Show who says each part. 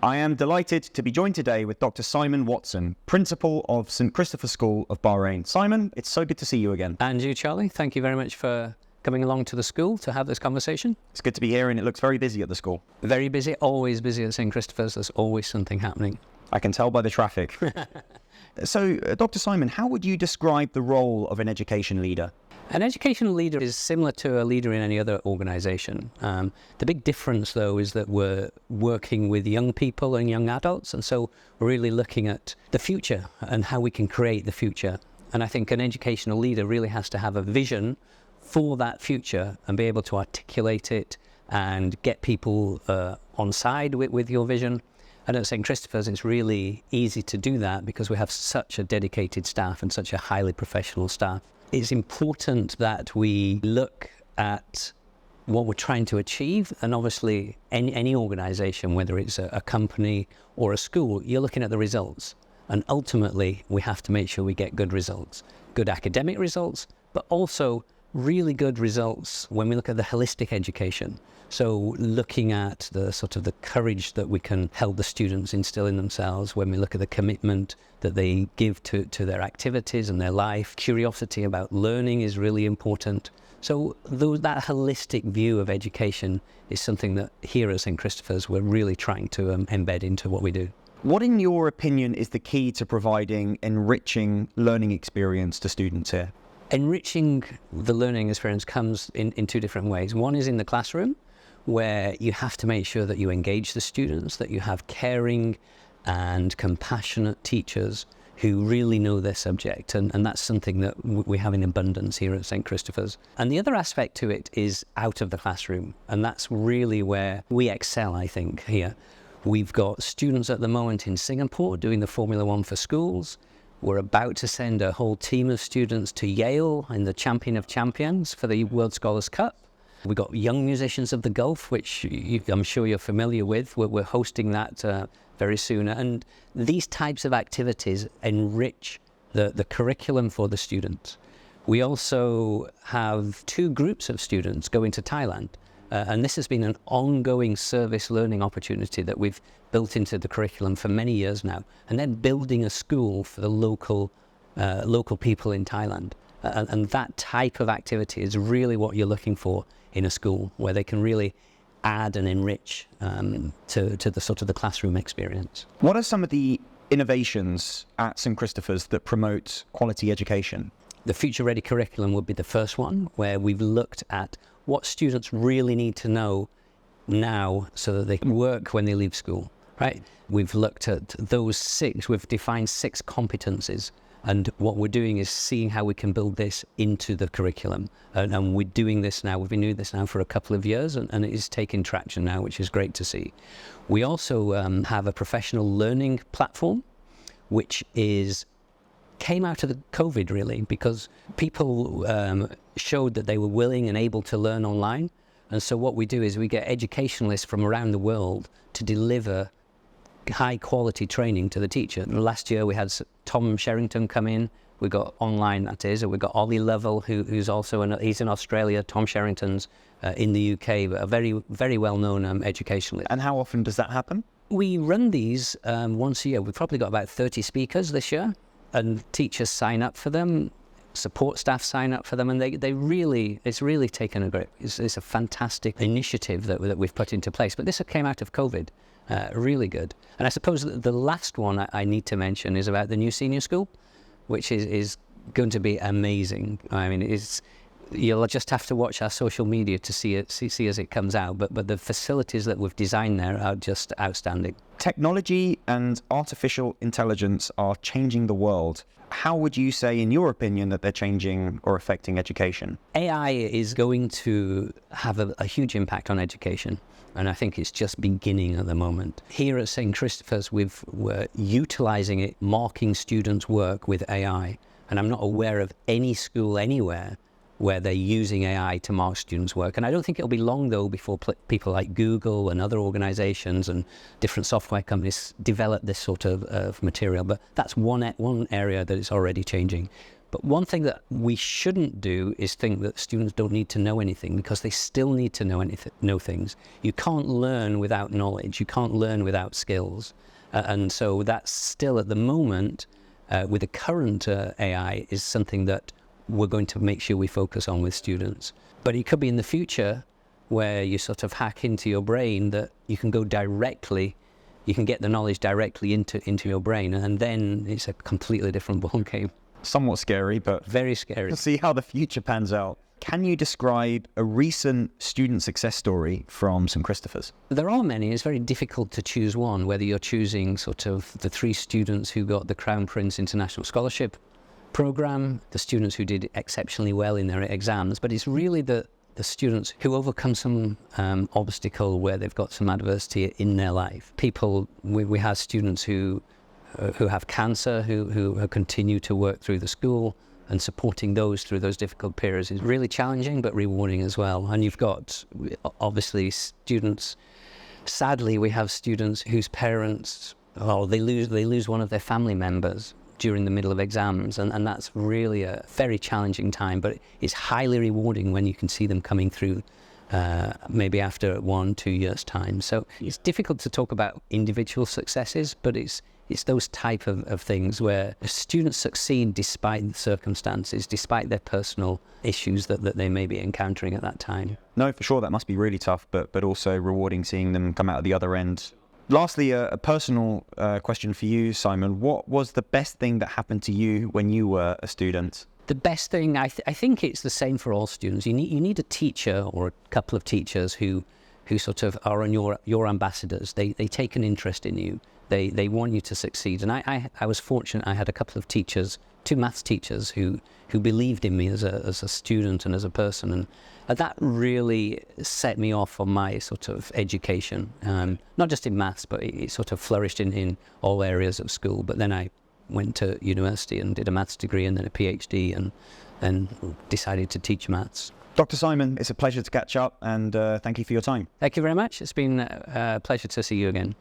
Speaker 1: I am delighted to be joined today with Dr. Simon Watson, Principal of St. Christopher School of Bahrain. Simon, it's so good to see you again.
Speaker 2: And you, Charlie. Thank you very much for coming along to the school to have this conversation.
Speaker 1: It's good to be here, and it looks very busy at the school.
Speaker 2: Very busy, always busy at St. Christopher's. There's always something happening.
Speaker 1: I can tell by the traffic. So, Dr. Simon, how would you describe the role of an education leader?
Speaker 2: An educational leader is similar to a leader in any other organisation. The big difference, though, is that we're working with young people and young adults, and so we're really looking at the future and how we can create the future. And I think an educational leader really has to have a vision for that future and be able to articulate it and get people on side with your vision. And at St. Christopher's, it's really easy to do that because we have such a dedicated staff and such a highly professional staff. It's important that we look at what we're trying to achieve, and obviously any organisation, whether it's a company or a school, you're looking at the results. And ultimately, we have to make sure we get good results, good academic results, but also really good results when we look at the holistic education. So looking at the sort of the courage that we can help the students instill in themselves, when we look at the commitment that they give to their activities and their life. Curiosity about learning is really important. So that holistic view of education is something that here at St. Christopher's we're really trying to embed into what we do.
Speaker 1: What, in your opinion, is the key to providing enriching learning experience to students here?
Speaker 2: Enriching the learning experience comes in two different ways. One is in the classroom, where you have to make sure that you engage the students, that you have caring and compassionate teachers who really know their subject. And that's something that we have in abundance here at St. Christopher's. And the other aspect to it is out of the classroom. And that's really where we excel, I think, here. We've got students at the moment in Singapore doing the Formula One for schools. We're about to send a whole team of students to Yale in the Champion of Champions for the World Scholars Cup. We've got Young Musicians of the Gulf, which I'm sure you're familiar with. We're hosting that very soon. And these types of activities enrich the curriculum for the students. We also have two groups of students going to Thailand. And this has been an ongoing service learning opportunity that we've built into the curriculum for many years now. And then building a school for the local people in Thailand. And that type of activity is really what you're looking for in a school, where they can really add and enrich to the sort of the classroom experience.
Speaker 1: What are some of the innovations at St. Christopher's that promote quality education?
Speaker 2: The Future Ready curriculum would be the first one, where we've looked at what students really need to know now so that they can work when they leave school, right? We've looked at we've defined 6 competencies. And what we're doing is seeing how we can build this into the curriculum. And we're doing this now. We've been doing this now for a couple of years, and it is taking traction now, which is great to see. We also have a professional learning platform, which came out of the COVID, really, because people showed that they were willing and able to learn online. And so what we do is we get educationalists from around the world to deliver high quality training to the teacher. Last year we had Tom Sherrington come in. We got online, that is, and we got Ollie Lovell, who's also he's in Australia. Tom Sherrington's in the UK, a very, very well-known educationalist.
Speaker 1: And how often does that happen?
Speaker 2: We run these once a year. We've probably got about 30 speakers this year, and teachers sign up for them, support staff sign up for them, and it's really taken a grip. It's a fantastic initiative that we've put into place. But this came out of COVID. Really good. And I suppose the last one I need to mention is about the new senior school, which is going to be amazing. I mean, you'll just have to watch our social media to see as it comes out. But the facilities that we've designed there are just outstanding. Technology
Speaker 1: and artificial intelligence are changing the world. How would you say, in your opinion, that they're changing or affecting education?
Speaker 2: AI is going to have a huge impact on education. And I think it's just beginning at the moment. Here at St. Christopher's, we're utilising it, marking students' work with AI. And I'm not aware of any school anywhere where they're using AI to mark students' work. And I don't think it'll be long, though, before people like Google and other organisations and different software companies develop this sort of material. But that's one area that is already changing. But one thing that we shouldn't do is think that students don't need to know anything, because they still need to know things. You can't learn without knowledge. You can't learn without skills. And so that's still at the moment, with the current AI, is something that we're going to make sure we focus on with students. But it could be in the future where you sort of hack into your brain that you can go directly, you can get the knowledge directly into your brain, and then it's a completely different ballgame.
Speaker 1: Somewhat scary, but
Speaker 2: Very scary.
Speaker 1: we'll see how the future pans out. Can you describe a recent student success story from St. Christopher's?
Speaker 2: There are many. It's very difficult to choose one, whether you're choosing sort of the 3 students who got the Crown Prince International Scholarship program, the students who did exceptionally well in their exams, but it's really the students who overcome some obstacle where they've got some adversity in their life. We have students who have cancer, who continue to work through the school, and supporting those through those difficult periods is really challenging but rewarding as well. And you've got, obviously, students. Sadly, we have students whose parents, they lose one of their family members during the middle of exams, and that's really a very challenging time, but it's highly rewarding when you can see them coming through maybe after 1-2 years' time. So it's difficult to talk about individual successes, but it's those type of things where students succeed despite the circumstances, despite their personal issues that they may be encountering at that time.
Speaker 1: No, for sure, that must be really tough, but also rewarding seeing them come out at the other end. Lastly, a personal question for you, Simon. What was the best thing that happened to you when you were a student?
Speaker 2: The best thing, I think it's the same for all students. You need a teacher or a couple of teachers who sort of are on your ambassadors. They take an interest in you. They want you to succeed. And I was fortunate. I had a couple of teachers, 2 maths teachers who believed in me as a student and as a person. And that really set me off on my sort of education, not just in maths, but it sort of flourished in all areas of school. But then I went to university and did a maths degree and then a PhD, and then decided to teach maths.
Speaker 1: Dr. Simon, it's a pleasure to catch up, and thank you for your time.
Speaker 2: Thank you very much. It's been a pleasure to see you again.